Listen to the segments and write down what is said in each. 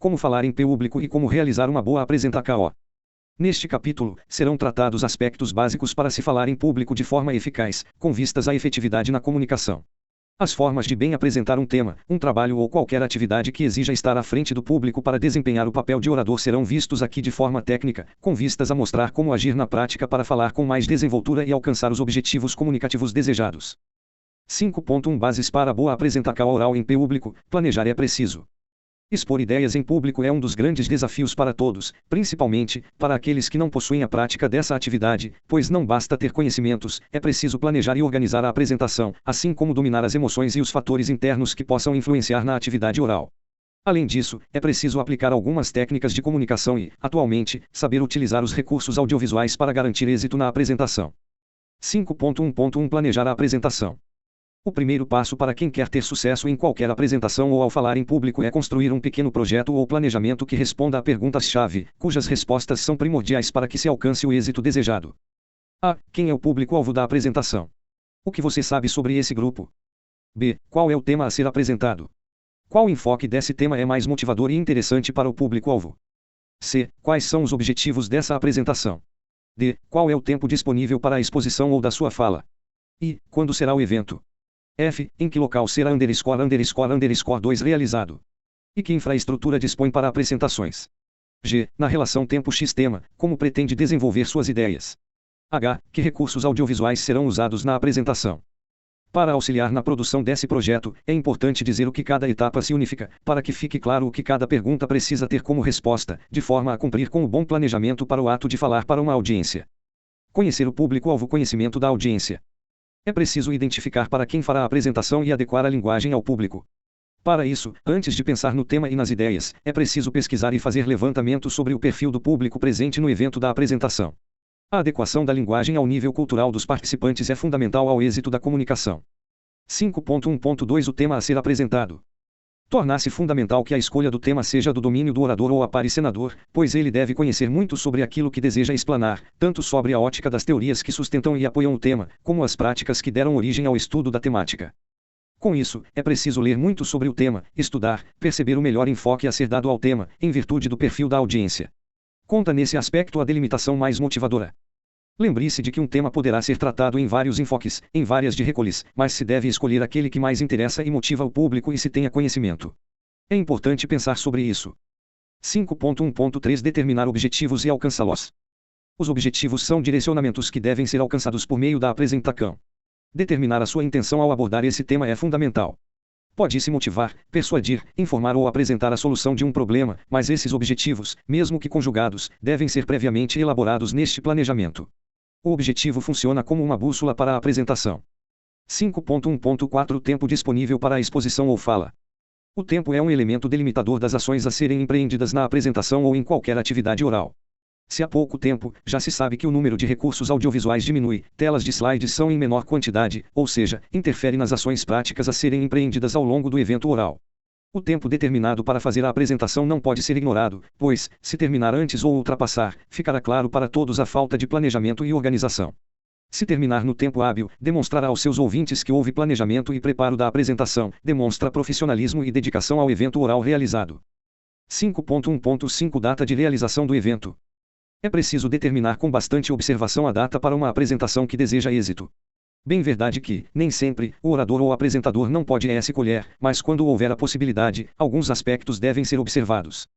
Como falar em público e como realizar uma boa apresentação. Neste capítulo, serão tratados aspectos básicos para se falar em público de forma eficaz, com vistas à efetividade na comunicação. As formas de bem apresentar um tema, um trabalho ou qualquer atividade que exija estar à frente do público para desempenhar o papel de orador serão vistos aqui de forma técnica, com vistas a mostrar como agir na prática para falar com mais desenvoltura e alcançar os objetivos comunicativos desejados. 5.1 Bases para a boa apresentação oral em público. Planejar é preciso. Expor ideias em público é um dos grandes desafios para todos, principalmente para aqueles que não possuem a prática dessa atividade, pois não basta ter conhecimentos, é preciso planejar e organizar a apresentação, assim como dominar as emoções e os fatores internos que possam influenciar na atividade oral. Além disso, é preciso aplicar algumas técnicas de comunicação e, atualmente, saber utilizar os recursos audiovisuais para garantir êxito na apresentação. 5.1.1 Planejar a apresentação. O primeiro passo para quem quer ter sucesso em qualquer apresentação ou ao falar em público é construir um pequeno projeto ou planejamento que responda a perguntas-chave, cujas respostas são primordiais para que se alcance o êxito desejado. A. Quem é o público-alvo da apresentação? O que você sabe sobre esse grupo? B. Qual é o tema a ser apresentado? Qual enfoque desse tema é mais motivador e interessante para o público-alvo? C. Quais são os objetivos dessa apresentação? D. Qual é o tempo disponível para a exposição ou da sua fala? I. Quando será o evento? F. Em que local será ___2 realizado? E que infraestrutura dispõe para apresentações? G. Na relação tempo-x-tema, como pretende desenvolver suas ideias? H. Que recursos audiovisuais serão usados na apresentação? Para auxiliar na produção desse projeto, é importante dizer o que cada etapa significa, para que fique claro o que cada pergunta precisa ter como resposta, de forma a cumprir com o bom planejamento para o ato de falar para uma audiência. Conhecer o público-alvo. Conhecimento da audiência. É preciso identificar para quem fará a apresentação e adequar a linguagem ao público. Para isso, antes de pensar no tema e nas ideias, é preciso pesquisar e fazer levantamento sobre o perfil do público presente no evento da apresentação. A adequação da linguagem ao nível cultural dos participantes é fundamental ao êxito da comunicação. 5.1.2 O tema a ser apresentado. Torna-se fundamental que a escolha do tema seja do domínio do orador ou apresentador, pois ele deve conhecer muito sobre aquilo que deseja explanar, tanto sobre a ótica das teorias que sustentam e apoiam o tema, como as práticas que deram origem ao estudo da temática. Com isso, é preciso ler muito sobre o tema, estudar, perceber o melhor enfoque a ser dado ao tema, em virtude do perfil da audiência. Conta nesse aspecto a delimitação mais motivadora. Lembre-se de que um tema poderá ser tratado em vários enfoques, em várias recolhas, mas se deve escolher aquele que mais interessa e motiva o público e se tenha conhecimento. É importante pensar sobre isso. 5.1.3 Determinar objetivos e alcançá-los. Os objetivos são direcionamentos que devem ser alcançados por meio da apresentação. Determinar a sua intenção ao abordar esse tema é fundamental. Pode-se motivar, persuadir, informar ou apresentar a solução de um problema, mas esses objetivos, mesmo que conjugados, devem ser previamente elaborados neste planejamento. O objetivo funciona como uma bússola para a apresentação. 5.1.4 Tempo disponível para a exposição ou fala. O tempo é um elemento delimitador das ações a serem empreendidas na apresentação ou em qualquer atividade oral. Se há pouco tempo, já se sabe que o número de recursos audiovisuais diminui, telas de slides são em menor quantidade, ou seja, interfere nas ações práticas a serem empreendidas ao longo do evento oral. O tempo determinado para fazer a apresentação não pode ser ignorado, pois, se terminar antes ou ultrapassar, ficará claro para todos a falta de planejamento e organização. Se terminar no tempo hábil, demonstrará aos seus ouvintes que houve planejamento e preparo da apresentação, demonstra profissionalismo e dedicação ao evento oral realizado. 5.1.5 Data de realização do evento. É preciso determinar com bastante observação a data para uma apresentação que deseja êxito. Bem verdade que, nem sempre, o orador ou apresentador não pode escolher, mas quando houver a possibilidade, alguns aspectos devem ser observados.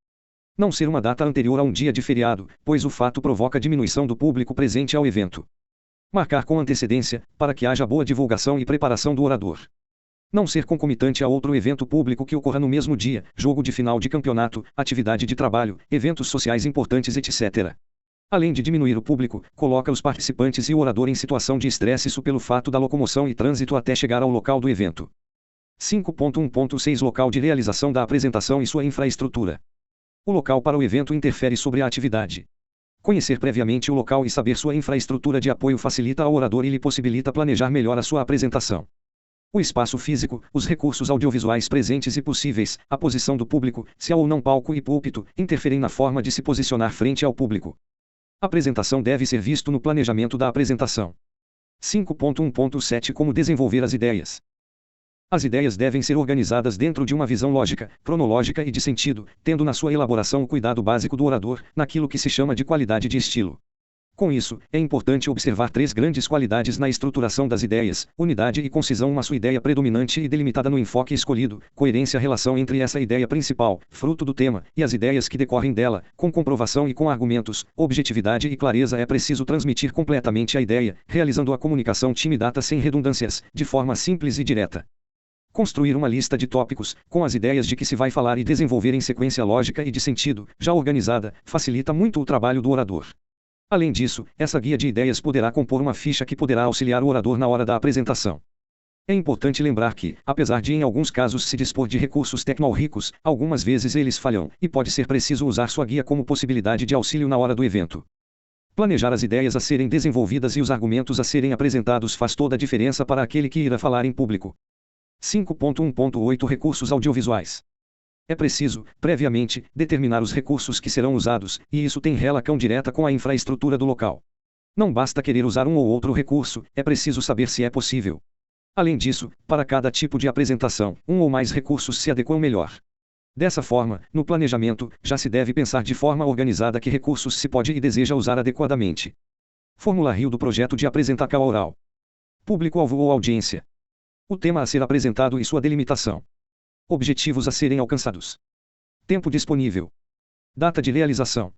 Não ser uma data anterior a um dia de feriado, pois o fato provoca diminuição do público presente ao evento. Marcar com antecedência, para que haja boa divulgação e preparação do orador. Não ser concomitante a outro evento público que ocorra no mesmo dia, jogo de final de campeonato, atividade de trabalho, eventos sociais importantes, etc. Além de diminuir o público, coloca os participantes e o orador em situação de estresse pelo fato da locomoção e trânsito até chegar ao local do evento. 5.1.6 Local de realização da apresentação e sua infraestrutura. O local para o evento interfere sobre a atividade. Conhecer previamente o local e saber sua infraestrutura de apoio facilita ao orador e lhe possibilita planejar melhor a sua apresentação. O espaço físico, os recursos audiovisuais presentes e possíveis, a posição do público, se há ou não palco e púlpito, interferem na forma de se posicionar frente ao público. A apresentação deve ser visto no planejamento da apresentação. 5.1.7 Como desenvolver as ideias. As ideias devem ser organizadas dentro de uma visão lógica, cronológica e de sentido, tendo na sua elaboração o cuidado básico do orador, naquilo que se chama de qualidade de estilo. Com isso, é importante observar três grandes qualidades na estruturação das ideias: unidade e concisão, uma sua ideia predominante e delimitada no enfoque escolhido, coerência, relação entre essa ideia principal, fruto do tema, e as ideias que decorrem dela, com comprovação e com argumentos, objetividade e clareza. É preciso transmitir completamente a ideia, realizando a comunicação time-data sem redundâncias, de forma simples e direta. Construir uma lista de tópicos, com as ideias de que se vai falar e desenvolver em sequência lógica e de sentido, já organizada, facilita muito o trabalho do orador. Além disso, essa guia de ideias poderá compor uma ficha que poderá auxiliar o orador na hora da apresentação. É importante lembrar que, apesar de em alguns casos se dispor de recursos tecnológicos, algumas vezes eles falham, e pode ser preciso usar sua guia como possibilidade de auxílio na hora do evento. Planejar as ideias a serem desenvolvidas e os argumentos a serem apresentados faz toda a diferença para aquele que irá falar em público. 5.1.8 Recursos audiovisuais. É preciso, previamente, determinar os recursos que serão usados, e isso tem relação direta com a infraestrutura do local. Não basta querer usar um ou outro recurso, é preciso saber se é possível. Além disso, para cada tipo de apresentação, um ou mais recursos se adequam melhor. Dessa forma, no planejamento, já se deve pensar de forma organizada que recursos se pode e deseja usar adequadamente. Formulário do projeto de apresentação oral. Público-alvo ou audiência. O tema a ser apresentado e sua delimitação. Objetivos a serem alcançados. Tempo disponível. Data de realização.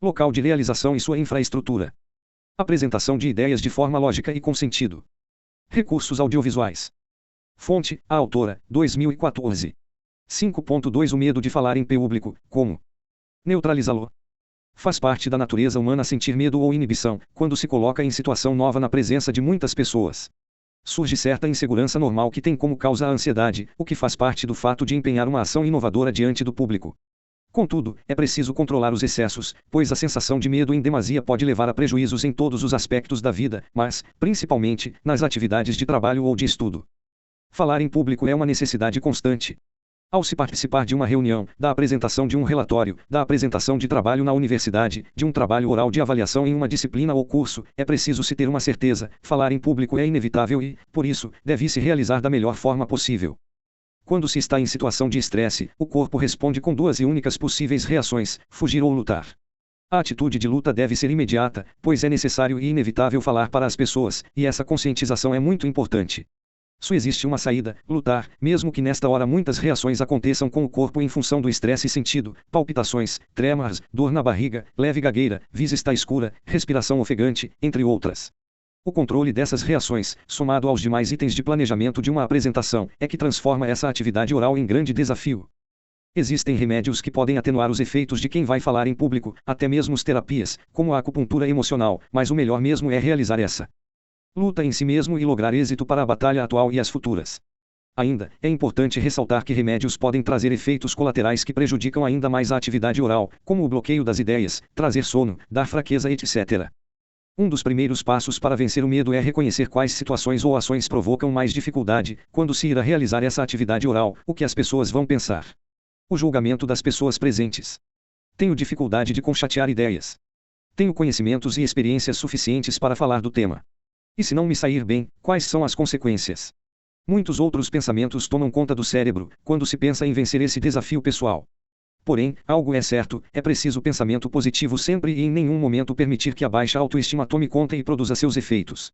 Local de realização e sua infraestrutura. Apresentação de ideias de forma lógica e com sentido. Recursos audiovisuais. Fonte: a autora, 2014. 5.2 O medo de falar em público, como neutralizá-lo. Faz parte da natureza humana sentir medo ou inibição, quando se coloca em situação nova na presença de muitas pessoas. Surge certa insegurança normal que tem como causa a ansiedade, o que faz parte do fato de empenhar uma ação inovadora diante do público. Contudo, é preciso controlar os excessos, pois a sensação de medo em demasia pode levar a prejuízos em todos os aspectos da vida, mas, principalmente, nas atividades de trabalho ou de estudo. Falar em público é uma necessidade constante. Ao se participar de uma reunião, da apresentação de um relatório, da apresentação de trabalho na universidade, de um trabalho oral de avaliação em uma disciplina ou curso, é preciso se ter uma certeza: falar em público é inevitável e, por isso, deve-se realizar da melhor forma possível. Quando se está em situação de estresse, o corpo responde com duas e únicas possíveis reações: fugir ou lutar. A atitude de luta deve ser imediata, pois é necessário e inevitável falar para as pessoas, e essa conscientização é muito importante. Só existe uma saída: lutar, mesmo que nesta hora muitas reações aconteçam com o corpo em função do estresse sentido: palpitações, tremores, dor na barriga, leve gagueira, vista está escura, respiração ofegante, entre outras. O controle dessas reações, somado aos demais itens de planejamento de uma apresentação, é que transforma essa atividade oral em grande desafio. Existem remédios que podem atenuar os efeitos de quem vai falar em público, até mesmo terapias, como a acupuntura emocional, mas o melhor mesmo é realizar essa luta em si mesmo e lograr êxito para a batalha atual e as futuras. Ainda, é importante ressaltar que remédios podem trazer efeitos colaterais que prejudicam ainda mais a atividade oral, como o bloqueio das ideias, trazer sono, dar fraqueza, etc. Um dos primeiros passos para vencer o medo é reconhecer quais situações ou ações provocam mais dificuldade, quando se irá realizar essa atividade oral: o que as pessoas vão pensar. O julgamento das pessoas presentes. Tenho dificuldade de conchatear ideias. Tenho conhecimentos e experiências suficientes para falar do tema. E se não me sair bem, quais são as consequências? Muitos outros pensamentos tomam conta do cérebro, quando se pensa em vencer esse desafio pessoal. Porém, algo é certo: é preciso pensamento positivo sempre e em nenhum momento permitir que a baixa autoestima tome conta e produza seus efeitos.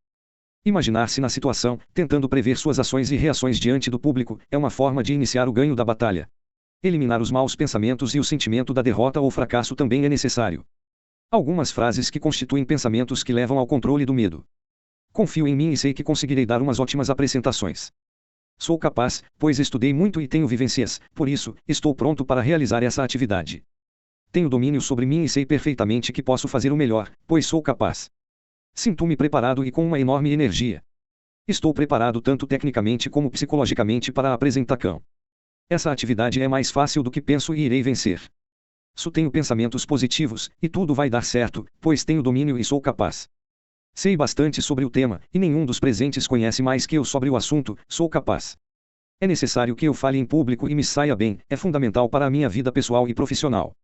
Imaginar-se na situação, tentando prever suas ações e reações diante do público, é uma forma de iniciar o ganho da batalha. Eliminar os maus pensamentos e o sentimento da derrota ou fracasso também é necessário. Algumas frases que constituem pensamentos que levam ao controle do medo. Confio em mim e sei que conseguirei dar umas ótimas apresentações. Sou capaz, pois estudei muito e tenho vivências, por isso, estou pronto para realizar essa atividade. Tenho domínio sobre mim e sei perfeitamente que posso fazer o melhor, pois sou capaz. Sinto-me preparado e com uma enorme energia. Estou preparado tanto tecnicamente como psicologicamente para a apresentação. Essa atividade é mais fácil do que penso e irei vencer. Só tenho pensamentos positivos, e tudo vai dar certo, pois tenho domínio e sou capaz. Sei bastante sobre o tema, e nenhum dos presentes conhece mais que eu sobre o assunto: sou capaz. É necessário que eu fale em público e me saia bem, é fundamental para a minha vida pessoal e profissional.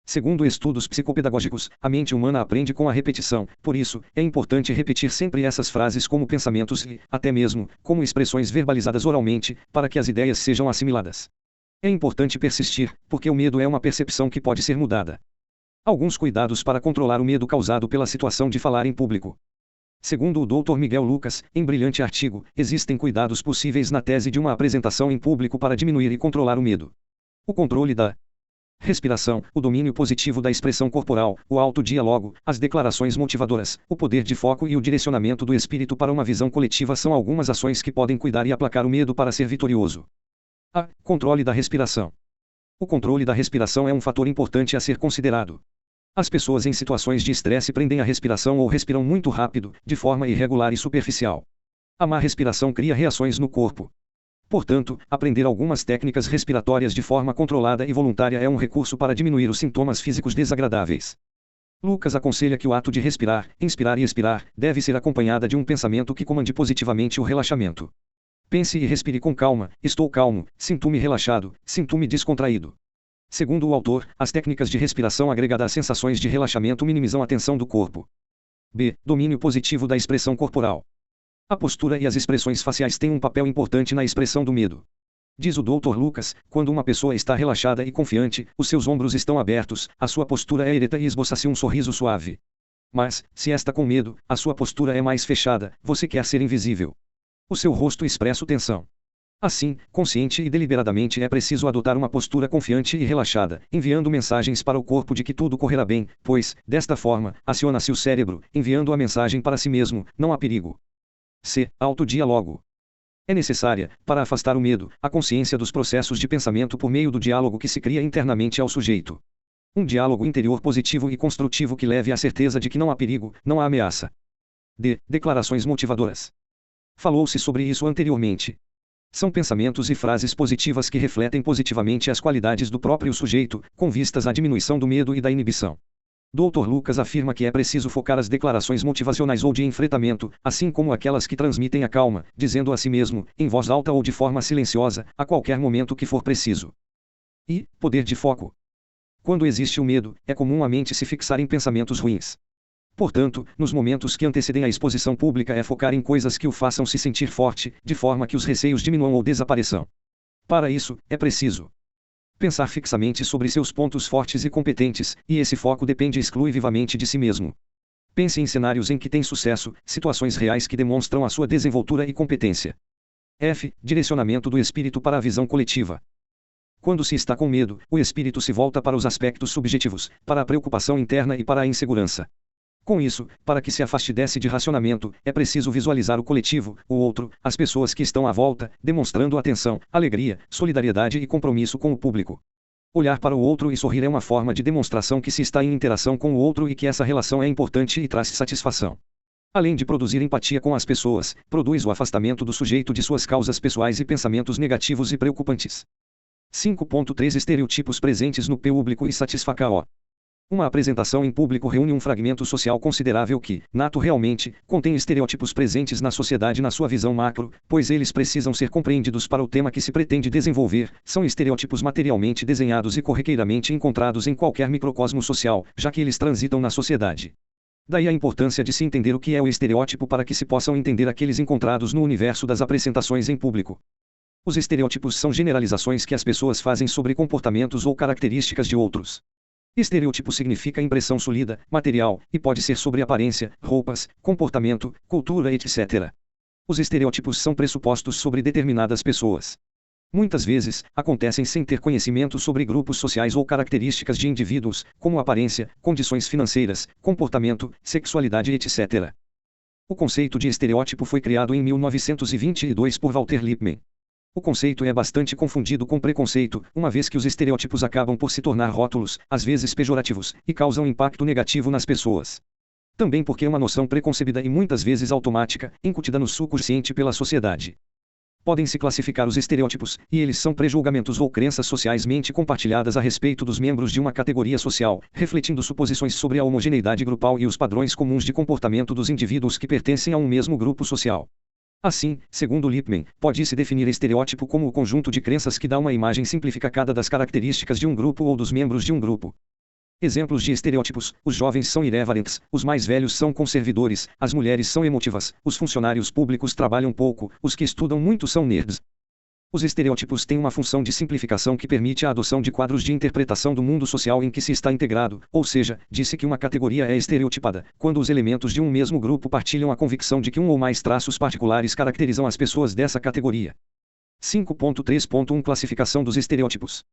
Segundo estudos psicopedagógicos, a mente humana aprende com a repetição, por isso, é importante repetir sempre essas frases como pensamentos e, até mesmo, como expressões verbalizadas oralmente, para que as ideias sejam assimiladas. É importante persistir, porque o medo é uma percepção que pode ser mudada. Alguns cuidados para controlar o medo causado pela situação de falar em público. Segundo o Dr. Miguel Lucas, em brilhante artigo, existem cuidados possíveis na tese de uma apresentação em público para diminuir e controlar o medo. O controle da respiração, o domínio positivo da expressão corporal, o autodiálogo, as declarações motivadoras, o poder de foco e o direcionamento do espírito para uma visão coletiva são algumas ações que podem cuidar e aplacar o medo para ser vitorioso. A. Controle da respiração. O controle da respiração é um fator importante a ser considerado. As pessoas em situações de estresse prendem a respiração ou respiram muito rápido, de forma irregular e superficial. A má respiração cria reações no corpo. Portanto, aprender algumas técnicas respiratórias de forma controlada e voluntária é um recurso para diminuir os sintomas físicos desagradáveis. Lucas aconselha que o ato de respirar, inspirar e expirar, deve ser acompanhada de um pensamento que comande positivamente o relaxamento. Pense e respire com calma: estou calmo, sinto-me relaxado, sinto-me descontraído. Segundo o autor, as técnicas de respiração agregadas às sensações de relaxamento minimizam a tensão do corpo. B. Domínio positivo da expressão corporal. A postura e as expressões faciais têm um papel importante na expressão do medo. Diz o Dr. Lucas, quando uma pessoa está relaxada e confiante, os seus ombros estão abertos, a sua postura é ereta e esboça-se um sorriso suave. Mas, se está com medo, a sua postura é mais fechada, você quer ser invisível. O seu rosto expressa tensão. Assim, consciente e deliberadamente é preciso adotar uma postura confiante e relaxada, enviando mensagens para o corpo de que tudo correrá bem, pois, desta forma, aciona-se o cérebro, enviando a mensagem para si mesmo: não há perigo. C. Autodiálogo. É necessária, para afastar o medo, a consciência dos processos de pensamento por meio do diálogo que se cria internamente ao sujeito. Um diálogo interior positivo e construtivo que leve à certeza de que não há perigo, não há ameaça. D. Declarações motivadoras. Falou-se sobre isso anteriormente. São pensamentos e frases positivas que refletem positivamente as qualidades do próprio sujeito, com vistas à diminuição do medo e da inibição. Dr. Lucas afirma que é preciso focar as declarações motivacionais ou de enfrentamento, assim como aquelas que transmitem a calma, dizendo a si mesmo, em voz alta ou de forma silenciosa, a qualquer momento que for preciso. E. Poder de foco. Quando existe o medo, é comum a mente se fixar em pensamentos ruins. Portanto, nos momentos que antecedem a exposição pública é focar em coisas que o façam se sentir forte, de forma que os receios diminuam ou desapareçam. Para isso, é preciso pensar fixamente sobre seus pontos fortes e competentes, e esse foco depende exclusivamente de si mesmo. Pense em cenários em que tem sucesso, situações reais que demonstram a sua desenvoltura e competência. F. Direcionamento do espírito para a visão coletiva. Quando se está com medo, o espírito se volta para os aspectos subjetivos, para a preocupação interna e para a insegurança. Com isso, para que se afaste desse racionamento, é preciso visualizar o coletivo, o outro, as pessoas que estão à volta, demonstrando atenção, alegria, solidariedade e compromisso com o público. Olhar para o outro e sorrir é uma forma de demonstração que se está em interação com o outro e que essa relação é importante e traz satisfação. Além de produzir empatia com as pessoas, produz o afastamento do sujeito de suas causas pessoais e pensamentos negativos e preocupantes. 5.3 Estereotipos presentes no público e satisfação. Uma apresentação em público reúne um fragmento social considerável que, naturalmente, contém estereótipos presentes na sociedade na sua visão macro, pois eles precisam ser compreendidos para o tema que se pretende desenvolver. São estereótipos materialmente desenhados e corriqueiramente encontrados em qualquer microcosmo social, já que eles transitam na sociedade. Daí a importância de se entender o que é o estereótipo para que se possam entender aqueles encontrados no universo das apresentações em público. Os estereótipos são generalizações que as pessoas fazem sobre comportamentos ou características de outros. Estereótipo significa impressão sólida, material, e pode ser sobre aparência, roupas, comportamento, cultura, etc. Os estereótipos são pressupostos sobre determinadas pessoas. Muitas vezes, acontecem sem ter conhecimento sobre grupos sociais ou características de indivíduos, como aparência, condições financeiras, comportamento, sexualidade, etc. O conceito de estereótipo foi criado em 1922 por Walter Lippmann. O conceito é bastante confundido com preconceito, uma vez que os estereótipos acabam por se tornar rótulos, às vezes pejorativos, e causam impacto negativo nas pessoas. Também porque é uma noção preconcebida e muitas vezes automática, incutida no subconsciente pela sociedade. Podem-se classificar os estereótipos, e eles são pré-julgamentos ou crenças socialmente compartilhadas a respeito dos membros de uma categoria social, refletindo suposições sobre a homogeneidade grupal e os padrões comuns de comportamento dos indivíduos que pertencem a um mesmo grupo social. Assim, segundo Lippmann, pode-se definir estereótipo como o conjunto de crenças que dá uma imagem simplificada das características de um grupo ou dos membros de um grupo. Exemplos de estereótipos: os jovens são irreverentes, os mais velhos são conservadores, as mulheres são emotivas, os funcionários públicos trabalham pouco, os que estudam muito são nerds. Os estereótipos têm uma função de simplificação que permite a adoção de quadros de interpretação do mundo social em que se está integrado, ou seja, disse que uma categoria é estereotipada, quando os elementos de um mesmo grupo partilham a convicção de que um ou mais traços particulares caracterizam as pessoas dessa categoria. 5.3.1 Classificação dos estereótipos.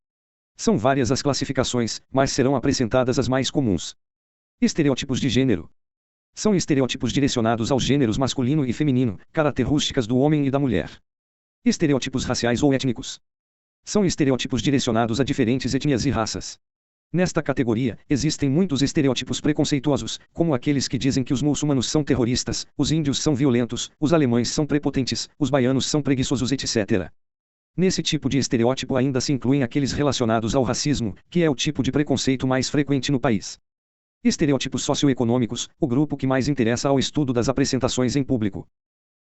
São várias as classificações, mas serão apresentadas as mais comuns. Estereótipos de gênero. São estereótipos direcionados aos gêneros masculino e feminino, características do homem e da mulher. Estereótipos raciais ou étnicos. São estereótipos direcionados a diferentes etnias e raças. Nesta categoria, existem muitos estereótipos preconceituosos, como aqueles que dizem que os muçulmanos são terroristas, os índios são violentos, os alemães são prepotentes, os baianos são preguiçosos, etc. Nesse tipo de estereótipo ainda se incluem aqueles relacionados ao racismo, que é o tipo de preconceito mais frequente no país. Estereótipos socioeconômicos, o grupo que mais interessa ao estudo das apresentações em público.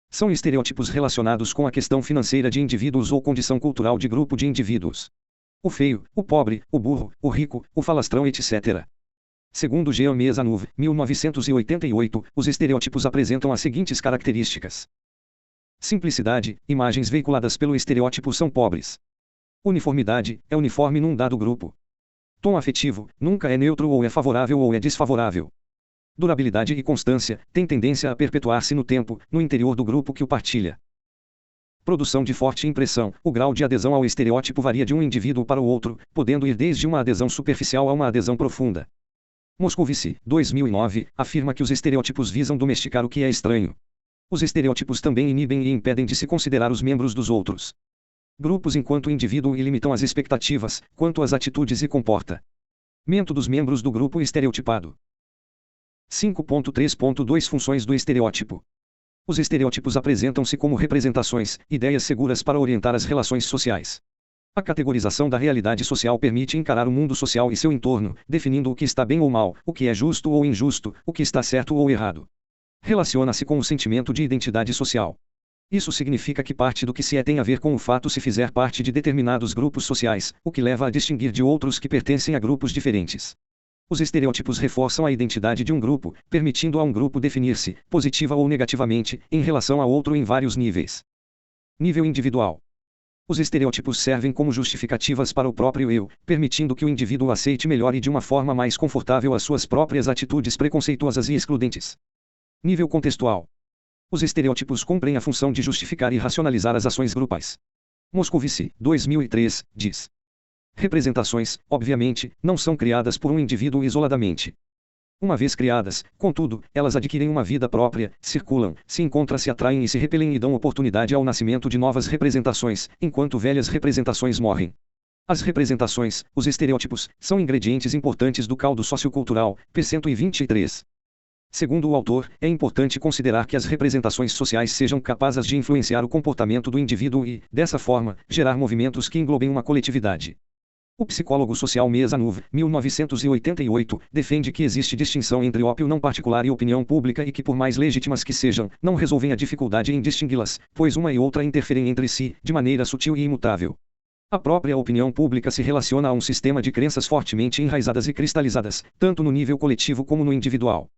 São estereótipos relacionados com a questão financeira de indivíduos ou condição cultural de grupo de indivíduos. O feio, o pobre, o burro, o rico, o falastrão, etc. Segundo Jean Mezanuve, 1988, os estereótipos apresentam as seguintes características. Simplicidade, imagens veiculadas pelo estereótipo são pobres. Uniformidade, é uniforme num dado grupo. Tom afetivo, nunca é neutro ou é favorável ou é desfavorável. Durabilidade e constância, tem tendência a perpetuar-se no tempo, no interior do grupo que o partilha. Produção de forte impressão, o grau de adesão ao estereótipo varia de um indivíduo para o outro, podendo ir desde uma adesão superficial a uma adesão profunda. Moscovici, 2009, afirma que os estereótipos visam domesticar o que é estranho. Os estereótipos também inibem e impedem de se considerar os membros dos outros grupos enquanto indivíduo e limitam as expectativas, quanto às atitudes e comportamento dos membros do grupo estereotipado. 5.3.2 Funções do estereótipo. Os estereótipos apresentam-se como representações, ideias seguras para orientar as relações sociais. A categorização da realidade social permite encarar o mundo social e seu entorno, definindo o que está bem ou mal, o que é justo ou injusto, o que está certo ou errado. Relaciona-se com o sentimento de identidade social. Isso significa que parte do que se é tem a ver com o fato se fizer parte de determinados grupos sociais, o que leva a distinguir de outros que pertencem a grupos diferentes. Os estereótipos reforçam a identidade de um grupo, permitindo a um grupo definir-se, positiva ou negativamente, em relação a outro em vários níveis. Nível individual. Os estereótipos servem como justificativas para o próprio eu, permitindo que o indivíduo aceite melhor e de uma forma mais confortável as suas próprias atitudes preconceituosas e excludentes. Nível contextual. Os estereótipos cumprem a função de justificar e racionalizar as ações grupais. Moscovici, 2003, diz. Representações, obviamente, não são criadas por um indivíduo isoladamente. Uma vez criadas, contudo, elas adquirem uma vida própria, circulam, se encontram, se atraem e se repelem e dão oportunidade ao nascimento de novas representações, enquanto velhas representações morrem. As representações, os estereótipos, são ingredientes importantes do caldo sociocultural, p. 123. Segundo o autor, é importante considerar que as representações sociais sejam capazes de influenciar o comportamento do indivíduo e, dessa forma, gerar movimentos que englobem uma coletividade. O psicólogo social Mezanuve, 1988, defende que existe distinção entre opinião não particular e opinião pública e que, por mais legítimas que sejam, não resolvem a dificuldade em distingui-las, pois uma e outra interferem entre si, de maneira sutil e imutável. A própria opinião pública se relaciona a um sistema de crenças fortemente enraizadas e cristalizadas, tanto no nível coletivo como no individual.